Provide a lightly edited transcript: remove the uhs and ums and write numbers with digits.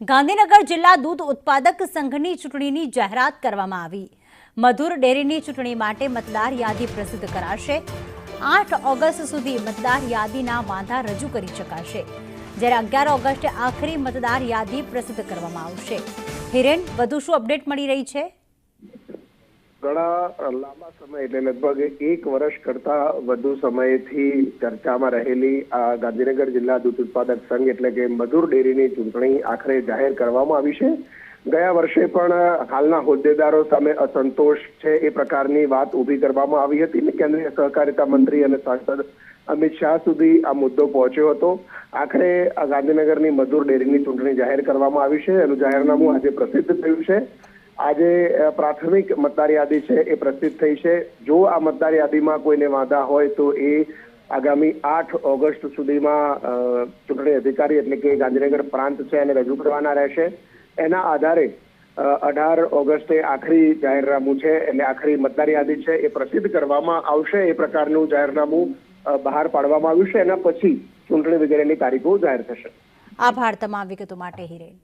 ગાંધીનગર જિલ્લા દૂધ ઉત્પાદક સંઘની ચૂંટણીની જાહેરાત કરવામાં આવી। મધુર ડેરીની ચૂંટણી માટે મતદાર યાદી પ્રસિદ્ધ કરાશે। 8 ઓગસ્ટ સુધી મતદાર યાદીના વાંધા રજૂ કરી શકાશે, જ્યારે 11 ઓગસ્ટે આખરી મતદાર યાદી પ્રસિદ્ધ કરવામાં આવશે। હિરેન, વધુ શું અપડેટ મળી રહી છે? ઘણા લાંબા સમય એટલે લગભગ 1 વર્ષ કરતા વધુ સમયથી ચર્ચામાં રહેલી આ ગાંધીનગર જિલ્લા દૂધ ઉત્પાદક સંઘ એટલે કે મધુર ડેરીની ચૂંટણી આખરે જાહેર કરવામાં આવી છે। ગયા વર્ષે પણ હાલના હોદ્દેદારો સામે અસંતોષ છે એ પ્રકારની વાત ઊભી કરવામાં આવી હતી ને કેન્દ્રીય સહકારિતા મંત્રી અને સાંસદ અમિત શાહ સુધી આ મુદ્દો પહોંચ્યો હતો। આખરે આ ગાંધીનગરની મધુર ડેરીની ચૂંટણી જાહેર કરવામાં આવી છે। એનું જાહેરનામું આજે પ્રસિદ્ધ થયું છે। આજે પ્રાથમિક મતદાર યાદી છે એ પ્રસિદ્ધ થઈ છે। જો આ મતદાર યાદીમાં કોઈને વાંધા હોય તો એ આગામી 8 ઓગસ્ટ સુધીમાં ચૂંટણી અધિકારી એટલે કે ગાંધીનગર પ્રાંત છે એને રજૂ કરવાના રહેશે। એના આધારે 18 ઓગસ્ટે આખરી જાહેરનામું છે એટલે આખરી મતદાર યાદી છે એ પ્રસિદ્ધ કરવામાં આવશે। એ પ્રકારનું જાહેરનામું બહાર પાડવામાં આવ્યું છે। એના પછી ચૂંટણી વગેરેની તારીખો જાહેર થશે। આભાર તમામ વિગતો માટે, હિરેન।